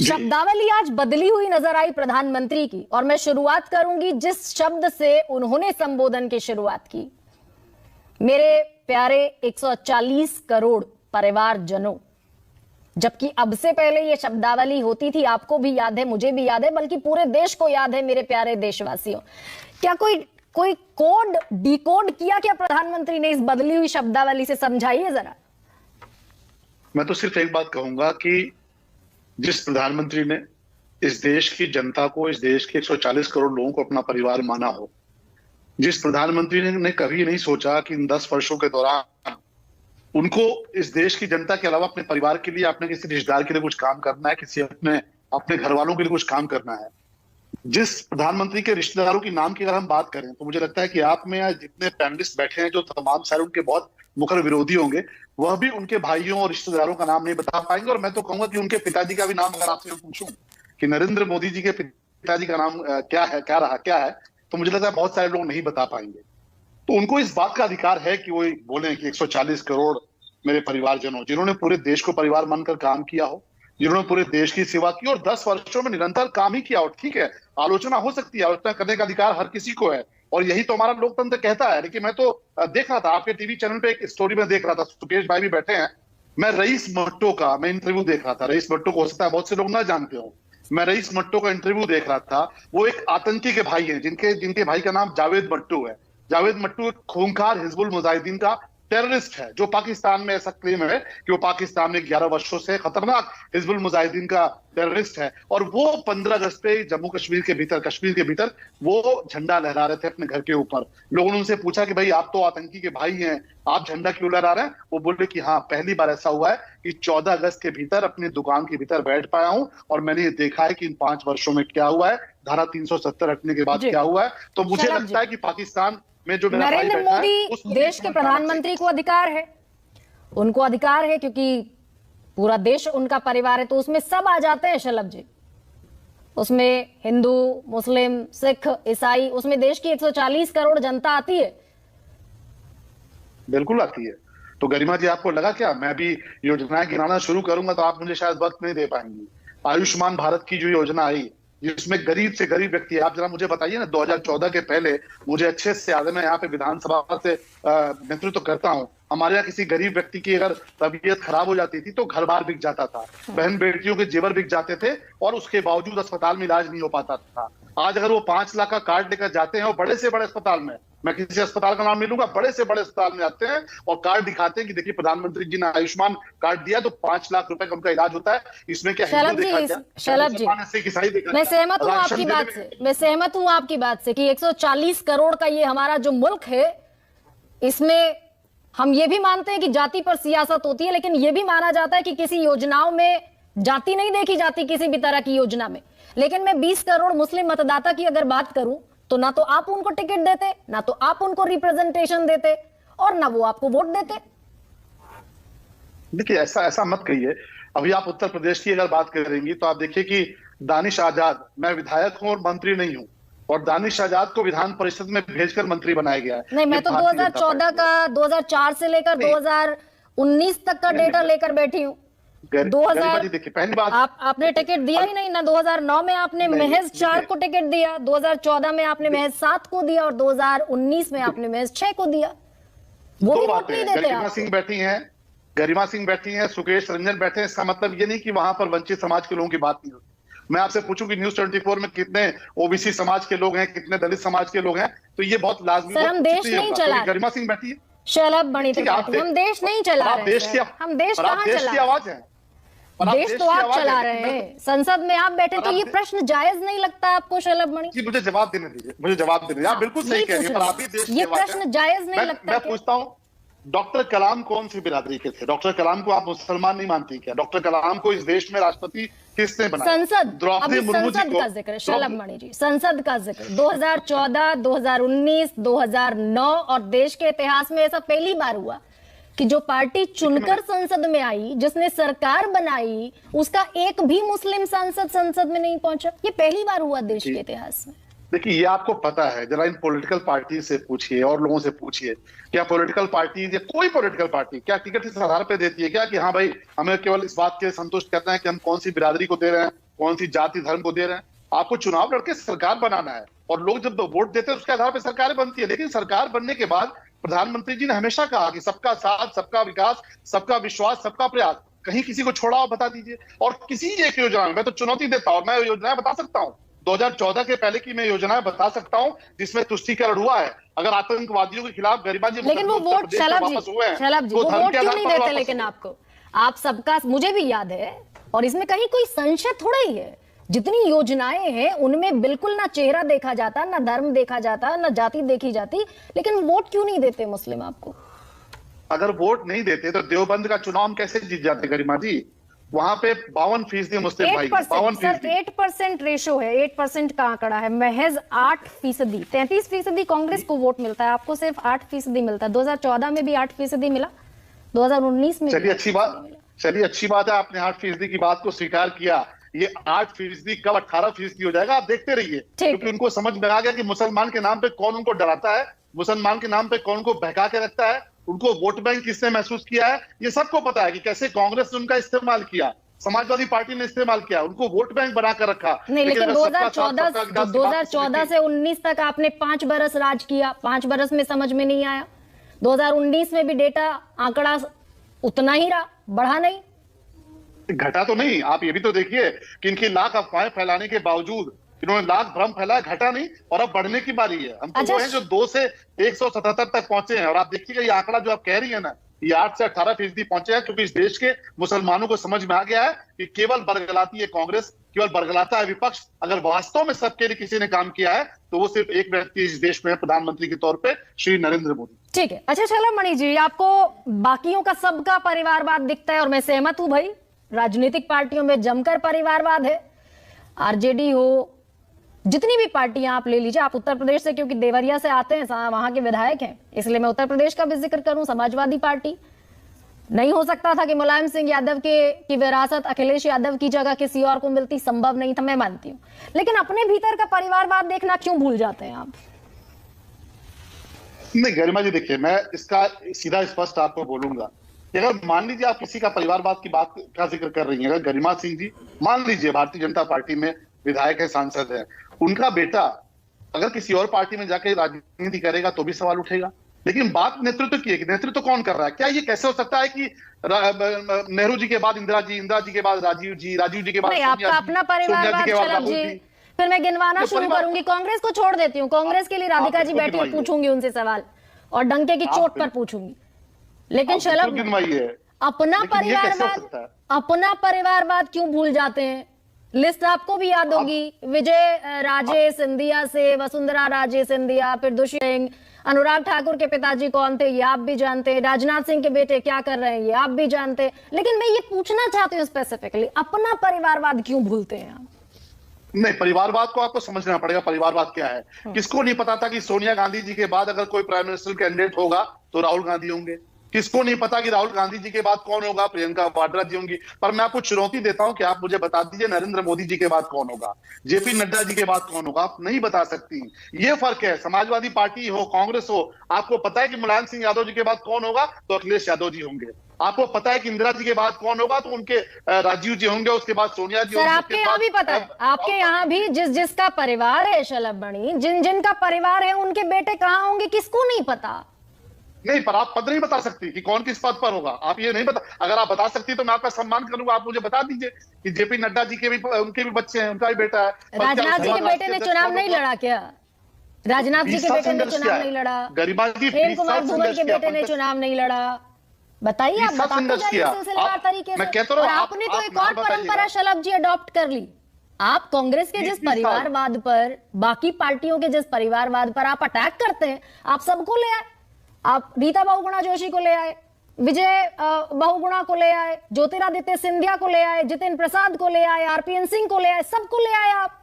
शब्दावली आज बदली हुई नजर आई प्रधानमंत्री की, और मैं शुरुआत करूंगी जिस शब्द से उन्होंने संबोधन की शुरुआत की। मेरे प्यारे 140 करोड़ परिवारजनों, जबकि अब से पहले ये शब्दावली होती थी, आपको भी याद है, मुझे भी याद है, बल्कि पूरे देश को याद है। मेरे प्यारे देशवासियों, क्या कोई कोड डिकोड किया क्या प्रधानमंत्री ने इस बदली हुई शब्दावली से? समझाइए जरा। मैं तो सिर्फ एक बात कहूंगा कि जिस प्रधानमंत्री ने इस देश की जनता को, इस देश के 140 करोड़ लोगों को अपना परिवार माना हो, जिस प्रधानमंत्री ने कभी नहीं सोचा कि इन 10 वर्षों के दौरान उनको इस देश की जनता के अलावा अपने परिवार के लिए, अपने किसी रिश्तेदार के लिए कुछ काम करना है, किसी अपने घर वालों के लिए कुछ काम करना है। जिस प्रधानमंत्री के रिश्तेदारों की नाम की अगर हम बात करें तो मुझे लगता है कि आप में आज जितने पैनलिस्ट बैठे हैं, जो तमाम शायद उनके बहुत मुखर विरोधी होंगे, वह भी उनके भाइयों और रिश्तेदारों का नाम नहीं बता पाएंगे। और मैं तो कहूंगा कि उनके पिताजी का भी नाम अगर आपसे पूछूं कि नरेंद्र मोदी जी के पिताजी का नाम क्या है, तो मुझे लगता है बहुत सारे लोग नहीं बता पाएंगे। तो उनको इस बात का अधिकार है कि वो बोले कि 140 करोड़ मेरे परिवारजनों, जिन्होंने पूरे देश को परिवार मानकर काम किया हो, जिन्होंने पूरे देश की सेवा की और 10 वर्षों में निरंतर काम ही किया हो। ठीक है, आलोचना हो सकती है, आलोचना करने का अधिकार हर किसी को है, और यही तो हमारा लोकतंत्र कहता है। लेकिन मैं तो देख रहा था आपके टीवी चैनल पे, एक स्टोरी में देख रहा था, सुकेश भाई भी बैठे हैं, मैं रईस मट्टो का मैं इंटरव्यू देख रहा था। रईस मट्टो को हो सकता है बहुत से लोग ना जानते हो, मैं रईस मट्टो का इंटरव्यू देख रहा था। वो एक आतंकी के भाई हैं, जिनके भाई का नाम जावेद मट्टू है। जावेद मट्टू एक खूंखार हिजबुल मुजाहिदीन का टेररिस्ट है, जो पाकिस्तान में, ऐसा क्लेम है कि वो पाकिस्तान में 11 वर्षों से खतरनाक हिजबुल मुजाहिदीन का टेररिस्ट है। और वो 15 अगस्त पे जम्मू कश्मीर के भीतर वो झंडा लहरा रहे थे अपने घर के ऊपर। लोगों ने उनसे पूछा कि भाई आप तो आतंकी के भाई हैं, आप झंडा क्यों लहरा रहे हैं? वो बोले कि हाँ, पहली बार ऐसा हुआ है कि 14 अगस्त के भीतर अपनी दुकान के भीतर बैठ पाया हूं, और मैंने ये देखा है कि इन 5 वर्षों में क्या हुआ है, धारा 370 हटने के बाद क्या हुआ है। तो मुझे लगता है कि पाकिस्तान में जो नरेंद्र मोदी देश के प्रधानमंत्री को अधिकार है, उनको अधिकार है, क्योंकि पूरा देश उनका परिवार है, तो उसमें सब आ जाते हैं शलभ जी। उसमें हिंदू, मुस्लिम, सिख, ईसाई, उसमें देश की 140 करोड़ जनता आती है। बिल्कुल आती है। तो गरिमा जी, आपको लगा क्या मैं भी योजनाएं गिनाना शुरू करूंगा तो आप मुझे शायद वक्त नहीं दे पाएंगी? आयुष्मान भारत की जो योजना आई, जिसमें गरीब से गरीब व्यक्ति, आप जरा मुझे बताइए ना, 2014 के पहले मुझे अच्छे से याद है, मैं यहाँ पे विधानसभा से नेतृत्व करता हूँ, हमारे यहाँ किसी गरीब व्यक्ति की अगर तबीयत खराब हो जाती थी तो घर बार बिक जाता था, बहन बेटियों के जेवर बिक जाते थे, और उसके बावजूद अस्पताल में इलाज नहीं हो पाता था। आज अगर वो 5 लाख का कार्ड लेकर जाते हैं और बड़े से बड़े अस्पताल में, मैं किसी अस्पताल का नाम नहीं लूंगा, बड़े से बड़े अस्पताल में आते हैं और कार्ड दिखाते हैं कि देखिए प्रधानमंत्री जी ने आयुष्मान कार्ड दिया तो 5 लाख रुपए का उनका इलाज होता है। इसमें क्या शलभ जी, मैं सहमत हूँ आपकी बात से, मैं सहमत हूँ आपकी बात से कि 140 करोड़ का ये हमारा जो मुल्क है, इसमें हम ये भी मानते हैं कि जाति पर सियासत होती है, लेकिन ये भी माना जाता है कि किसी योजनाओं में जाति नहीं देखी जाती, किसी भी तरह की योजना में। लेकिन मैं 20 करोड़ मुस्लिम मतदाता की अगर बात करूं तो ना तो आप उनको टिकट देते, ना तो आप उनको रिप्रेजेंटेशन देते, और ना वो आपको वोट देते। देखिए, ऐसा मत कहिए। अभी आप उत्तर प्रदेश की अगर बात करेंगी तो आप देखिए कि दानिश आजाद, मैं विधायक हूं और मंत्री नहीं हूं, और दानिश आजाद को विधान परिषद में भेजकर मंत्री बनाया गया है। नहीं, मैं तो 2014 का, 2004 से लेकर 2019 तक का डेटा लेकर बैठी हूँ। 2000 देखिए, पहली बात, आपने टिकट दिया ही नहीं ना। 2009 में आपने महज 4 को टिकट दिया, 2014 में आपने महज 7 को दिया, और 2019 में आपने महज 6 को दिया। वो भी वोट नहीं देते। गरिमा सिंह बैठी हैं, सुकेश रंजन बैठे हैं। इसका मतलब ये नहीं कि वहां पर वंचित समाज के लोगों की बात नहीं होती। मैं आपसे पूछूं कि न्यूज़ 24 में कितने ओबीसी समाज के लोग हैं, कितने दलित समाज के लोग हैं, तो ये बहुत लाजमी। सर, हम देश नहीं चला, गरिमा सिंह बैठी है, शलभ बनी त्रिपाठी, हम देश नहीं चला रहे हैं। हम देश कहाँ चला? की आवाज है, देश तो आप चला रहे हैं। संसद में आप बैठे, तो ये प्रश्न जायज नहीं लगता आपको शलभ मणि जी? मुझे जवाब देने दीजिए, आप बिल्कुल सही कह रही हैं, पर आप भी देश ये प्रश्न जायज नहीं लगता। मैं पूछता हूँ, डॉक्टर कलाम कौन सी बिरादरी के थे? डॉक्टर कलाम को आप मुसलमान नहीं मानती क्या? डॉक्टर कलाम को इस देश में राष्ट्रपति किसने बनाया? संसद, द्रौपदी मुर्मू जी का जिक्र, शलभ मणि जी, संसद का जिक्र 2014, 2019, 2009, और देश के इतिहास में ऐसा पहली बार हुआ कि जो पार्टी चुनकर संसद में आई, जिसने सरकार बनाई, उसका एक भी मुस्लिम सांसद संसद में नहीं पहुंचा। ये पहली बार हुआ देश के इतिहास में। देखिए, ये आपको पता है, जरा इन पॉलिटिकल पार्टी से पूछिए और लोगों से पूछिए, क्या पॉलिटिकल पार्टी या कोई पॉलिटिकल पार्टी क्या टिकट इस आधार पे देती है क्या कि हाँ भाई, हमें केवल इस बात के संतुष्ट करना है कि हम कौन सी बिरादरी को दे रहे हैं, कौन सी जाति धर्म को दे रहे हैं। आपको चुनाव लड़के सरकार बनाना है और लोग जब वोट देते हैं उसके आधार पर सरकार बनती है। लेकिन सरकार बनने के बाद प्रधानमंत्री जी ने हमेशा कहा कि सबका साथ, सबका विकास, सबका विश्वास, सबका प्रयास। कहीं किसी को छोड़ा हो बता दीजिए। और किसी एक योजना में मैं तो चुनौती देता हूं, मैं योजनाएं बता सकता हूं 2014 के पहले की मैं योजनाएं बता सकता हूं जिसमें तुष्टीकरण हुआ है। अगर आतंकवादियों के खिलाफ गरिमाजी, लेकिन वो वोट शलभ जी वो वोट क्यों नहीं देते? लेकिन आपको, आप सबका, मुझे भी याद है, और इसमें कहीं कोई संशय थोड़ा ही है। जितनी योजनाएं हैं उनमें बिल्कुल ना चेहरा देखा जाता, ना धर्म देखा जाता, ना जाति देखी जाती, लेकिन वोट क्यों नहीं देते मुस्लिम आपको? अगर वोट नहीं देते तो देवबंद का चुनाव हम कैसे जीत जाते गरिमा जी? वहां पे 52% मुस्लिम भाई, 52%। 8% रेशो है, 8% का आंकड़ा है, महज 8%। 33% कांग्रेस को वोट मिलता है, आपको सिर्फ 8% मिलता है। 2014 में भी 8% मिला, 2019 में। चलिए अच्छी बात है, आपने 8% की बात को स्वीकार किया। ये 8% कब 18% हो जाएगा आप देखते रहिए, क्योंकि उनको समझ में आ गया कि मुसलमान के नाम पे कौन उनको डराता है, मुसलमान के नाम पे कौन उनको बहका के रखता है, उनको वोट बैंक किसने महसूस किया है, ये सबको पता है कि कैसे कांग्रेस ने उनका इस्तेमाल किया, समाजवादी पार्टी ने इस्तेमाल किया, उनको वोट बैंक बनाकर रखा। नहीं, लेकिन 2014 से 19 तक आपने 5 बरस राज किया, 5 बरस में समझ में नहीं आया। 2019 में भी डेटा आंकड़ा उतना ही रहा, बढ़ा नहीं, घटा तो नहीं। आप ये भी तो देखिए कि इनकी लाख अफवाहें फैलाने के बावजूद इन्होंने लाख भ्रम फैलाया, घटा नहीं, और अब बढ़ने की बारी है। हम तो वो हैं जो 2 से 177 तक पहुंचे हैं। और आप देखिएगा ये आंकड़ा जो आप कह रही है ना, ये 8 से 18% पहुंचे हैं, क्योंकि इस देश के मुसलमानों को समझ में आ गया है कि केवल बरगलाती है कांग्रेस, केवल बरगलाता है विपक्ष। अगर वास्तव में सबके लिए किसी ने काम किया है तो वो सिर्फ एक व्यक्ति इस देश में प्रधानमंत्री के तौर पे श्री नरेंद्र मोदी। ठीक है। अच्छा शलभ मणि जी, आपको बाकियों का सबका परिवारवाद दिखता है, और मैं सहमत हूं भाई, राजनीतिक पार्टियों में जमकर परिवारवाद है। आरजेडी हो, जितनी भी पार्टियां आप ले लीजिए, आप उत्तर प्रदेश से, क्योंकि देवरिया से आते हैं, वहां के विधायक हैं, इसलिए मैं उत्तर प्रदेश का भी जिक्र करूं। समाजवादी पार्टी, नहीं हो सकता था कि मुलायम सिंह यादव की विरासत अखिलेश यादव की जगह किसी और को मिलती, संभव नहीं था, मैं मानती हूं। लेकिन अपने भीतर का परिवारवाद देखना क्यों भूल जाते हैं आप? नहीं गरिमा जी, देखिए मैं इसका सीधा स्पष्ट आपको बोलूंगा। अगर मान लीजिए आप किसी का परिवारवाद की बात का जिक्र कर रही हैं, अगर गरिमा सिंह जी मान लीजिए भारतीय जनता पार्टी में विधायक है, सांसद है, उनका बेटा अगर किसी और पार्टी में जाके राजनीति करेगा तो भी सवाल उठेगा। लेकिन बात नेतृत्व की है कि नेतृत्व कौन कर रहा है। क्या ये कैसे हो सकता है कि नेहरू जी के बाद इंदिरा जी के बाद राजीव जी के बाद आपका अपना परिवारवाद शलभ जी, फिर मैं गिनवाना शुरू करूंगी। कांग्रेस को छोड़ देती हूँ, कांग्रेस के लिए राधिका जी बैठी, पूछूंगी उनसे सवाल और डंके की चोट पर पूछूंगी। लेकिन शलभ, अपना परिवारवाद क्यों भूल जाते हैं? लिस्ट आपको भी याद होगी, विजय राजे सिंधिया से वसुंधरा राजे सिंधिया, फिर दुष्यंत सिंह, अनुराग ठाकुर के पिताजी कौन थे ये आप भी जानते हैं, राजनाथ सिंह के बेटे क्या कर रहे हैं ये आप भी जानते हैं। लेकिन मैं ये पूछना चाहती हूँ स्पेसिफिकली, अपना परिवारवाद क्यों भूलते हैं आप? नहीं, परिवारवाद को आपको समझना पड़ेगा। परिवारवाद क्या है? किसको नहीं पता था कि सोनिया गांधी जी के बाद अगर कोई प्राइम मिनिस्टर कैंडिडेट होगा तो राहुल गांधी होंगे? किसको नहीं पता कि राहुल गांधी जी के बाद कौन होगा? प्रियंका वाड्रा जी होंगी। पर मैं आपको चुनौती देता हूं कि आप मुझे बता दीजिए नरेंद्र मोदी जी के बाद कौन होगा, जेपी नड्डा जी के बाद कौन होगा? आप नहीं बता सकती। ये फर्क है। समाजवादी पार्टी हो, कांग्रेस हो, आपको पता है कि मुलायम सिंह यादव जी के बाद कौन होगा तो अखिलेश यादव जी होंगे। आपको पता है कि इंदिरा जी के बाद कौन होगा तो उनके राजीव जी होंगे, उसके बाद सोनिया जी होंगे। आपके यहाँ भी पता है, आपके यहाँ भी जिसका परिवार है शलभ मणि, जिनका परिवार है उनके बेटे कहाँ होंगे किसको नहीं पता। नहीं, पर आप पद नहीं बता सकती कि कौन किस पद पर होगा। आप ये नहीं बता, अगर आप बता सकती तो मैं आपका सम्मान करूंगा। आप मुझे बता दीजिए कि जेपी नड्डा जी के भी, उनके भी बच्चे हैं, उनका भी बेटा है। राजनाथ जी के बेटे ने चुनाव नहीं लड़ा क्या? राजनाथ जी के बेटे ने चुनाव नहीं लड़ा, गरिमा जी प्रेम कुमार धूमल के बेटे ने चुनाव नहीं लड़ा। बताइए, आप बताते जाइए सिलसिलेवार तरीके से। और आपने तो एक और परंपरा शलभ जी अडॉप्ट कर ली। आप कांग्रेस के जिस परिवारवाद पर, बाकी पार्टियों के जिस परिवारवाद पर आप अटैक करते हैं, आप सबको ले आए। आप रीता बहुगुणा जोशी को ले आए, विजय बहुगुणा को ले आए, ज्योतिरादित्य सिंधिया को ले आए, जितिन प्रसाद को ले आए, आरपीएन सिंह को ले आए, सबको ले आए आप।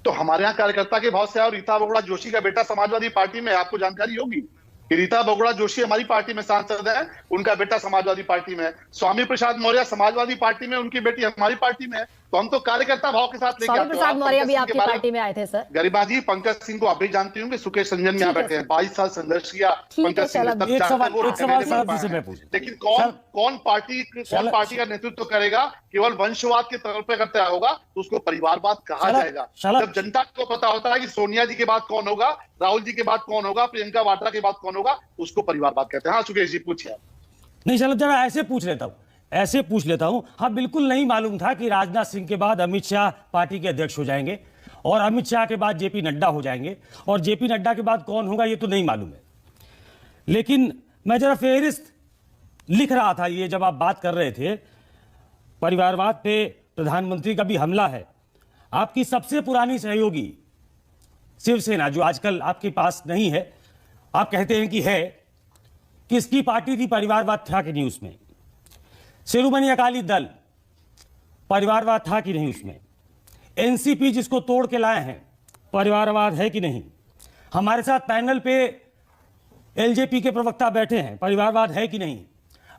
तो हमारे यहाँ कार्यकर्ता के बहुत से और रीता बहुगुणा जोशी का बेटा समाजवादी पार्टी में, आपको जानकारी होगी कि रीता बहुगुणा जोशी हमारी पार्टी में सांसद है, उनका बेटा समाजवादी पार्टी में है। स्वामी प्रसाद मौर्य समाजवादी पार्टी में, उनकी बेटी हमारी पार्टी में है। तो हम तो कार्यकर्ता भाव के साथ लेके स्वामी आते हैं। प्रसाद आप मौर्य पंकज भी सिंह के आपकी बारे में- पार्टी में आए थे सर। गरिमा जी, पंकज सिंह को आप भी जानती होंगे, सुकेश रंजन यहाँ ठीक है बैठे हैं, सर। 22 साल संघर्ष किया ठीक है, पंकज सिंह ने, चलो, तब एक जाकर सवाल वो शरद रहने जी से नहीं मैं पाए। पूछूं। लेकिन कौन पार्टी का नेतृत्व करेगा? केवल वंशवाद के तौर पर करता होगा तो उसको परिवारवाद कहा जाएगा। जब जनता को पता होता है कि सोनिया जी के बाद कौन होगा, राहुल जी के बाद कौन होगा, प्रियंका वाड्रा के बाद कौन होगा, उसको परिवारवाद कहते हैं। हाँ सुकेश जी पूछिए। नहीं चलो जरा ऐसे पूछ लेता हूं। हाँ, बिल्कुल नहीं मालूम था कि राजनाथ सिंह के बाद अमित शाह पार्टी के अध्यक्ष हो जाएंगे और अमित शाह के बाद जेपी नड्डा हो जाएंगे और जेपी नड्डा के बाद कौन होगा ये तो नहीं मालूम है। लेकिन मैं जरा फेहरिस्त लिख रहा था, ये जब आप बात कर रहे थे परिवारवाद पे प्रधानमंत्री का भी हमला है। आपकी सबसे पुरानी सहयोगी शिवसेना, जो आजकल आपके पास नहीं है, आप कहते हैं कि है, किसकी पार्टी थी? परिवारवाद था कि नहीं उसमें? शिरोमणि अकाली दल, परिवारवाद था कि नहीं उसमें? एनसीपी जिसको तोड़ के लाए हैं, परिवारवाद है कि नहीं? हमारे साथ पैनल पे एलजेपी के प्रवक्ता बैठे हैं, परिवारवाद है कि नहीं?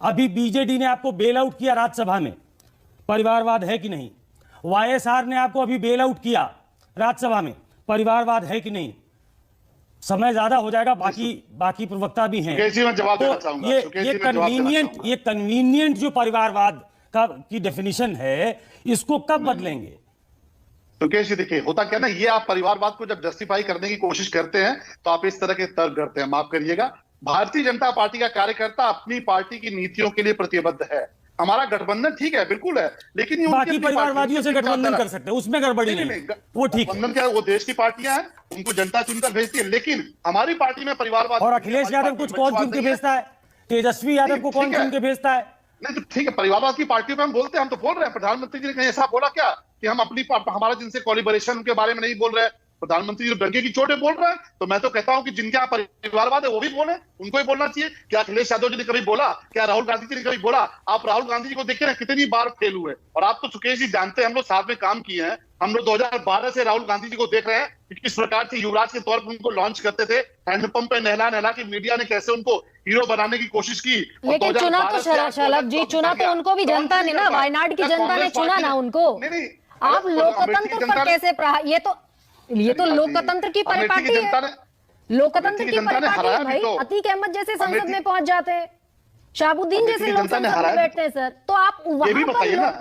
अभी बीजेडी ने आपको बेल आउट किया राज्यसभा में, परिवारवाद है कि नहीं? वाईएसआर ने आपको अभी बेल आउट किया राज्यसभा में, परिवारवाद है कि नहीं? समय ज्यादा हो जाएगा, बाकी प्रवक्ता भी हैं। सुकेश जी, मैं जवाब देना तो चाहूंगा। ये सुकेश जी, मैं जवाब देना चाहूंगा। ये कन्वीनियंट जो परिवारवाद की डेफिनेशन है, इसको कब बदलेंगे? सुकेश जी देखिए, होता क्या ना, ये आप परिवारवाद को जब जस्टिफाई करने की कोशिश करते हैं तो आप इस तरह के तर्क करते हैं। माफ करिएगा, भारतीय जनता पार्टी का कार्यकर्ता अपनी पार्टी की नीतियों के लिए प्रतिबद्ध है। हमारा गठबंधन ठीक है, बिल्कुल है, लेकिन ये उनकी बाकी अपनी परिवारवादियों से पार्टी है। गठबंधन कर सकते हैं, उसमें गड़बड़ी नहीं, वो ठीक है। गठबंधन क्या है? वो देश की पार्टियां हैं, उनको जनता चुनकर भेजती है, लेकिन हमारी पार्टी में परिवारवाद। और अखिलेश यादव कुछ कौन चुन के भेजता है? तेजस्वी यादव को कौन चुन के भेजता है? नहीं तो ठीक है, परिवारवाद की पार्टियों पे हम बोलते हैं, हम तो बोल रहे हैं। प्रधानमंत्री जी ने कहीं ऐसा बोला क्या कि हम हमारा जिनसे कोलिबरेशन के बारे में नहीं बोल रहे हैं? प्रधानमंत्री जी डंके की चोट पे बोल रहे हैं। तो मैं तो कहता हूं कि जिनके यहाँ परिवारवाद है वो भी बोले, उनको ही बोलना चाहिए। क्या अखिलेश यादव जी ने कभी बोला? क्या राहुल गांधी जी ने कभी बोला? आप राहुल गांधी जी को देखिए ना, कितनी बार फेल हुए। और आप तो सुकेश जी जानते हैं, हम लोग साथ में काम किए हैं। हम लोग 2012 से राहुल गांधी जी को देख रहे हैं कि किस प्रकार से युवराज के तौर पर उनको लॉन्च करते थे, हैंडपंप पे नहला के मीडिया ने कैसे उनको हीरो बनाने की कोशिश की। लेकिन चुना तो शलभ जी, चुना तो उनको भी जनता ने ना, वायनाड की जनता ने चुना ना उनको। आप लोकतंत्र पर कैसे ये तो लोकतंत्र की परिपाटी है, लोकतंत्र की परिपाटी है भाई। अतीक अहमद जैसे संसद में पहुंच जाते हैं, शाहबुद्दीन जैसे लोग संसद में बैठते हैं सर। तो आप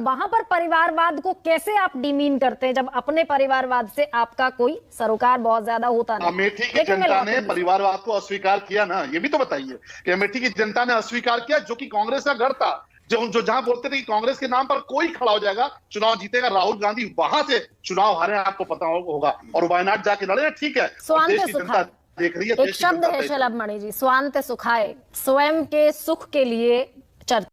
वहां पर परिवारवाद को कैसे आप डिमीन करते हैं, जब अपने परिवारवाद से आपका कोई सरोकार बहुत ज्यादा होता नहीं? अमेठी की जनता ने परिवारवाद को अस्वीकार किया ना, ये भी तो बताइए कि अमेठी की जनता ने अस्वीकार किया, जो कि कांग्रेस का गढ़ था, जो जहां बोलते थे कि कांग्रेस के नाम पर कोई खड़ा हो जाएगा, चुनाव जीतेगा राहुल गांधी, वहां से चुनाव हारे, आपको पता होगा। और वायनाड जाके लड़े, ठीक है, देश की जनता देख रही है। एक शब्द है शलभ मणि जी, स्वांत सुखाए, स्वयं के सुख के लिए चर्चा।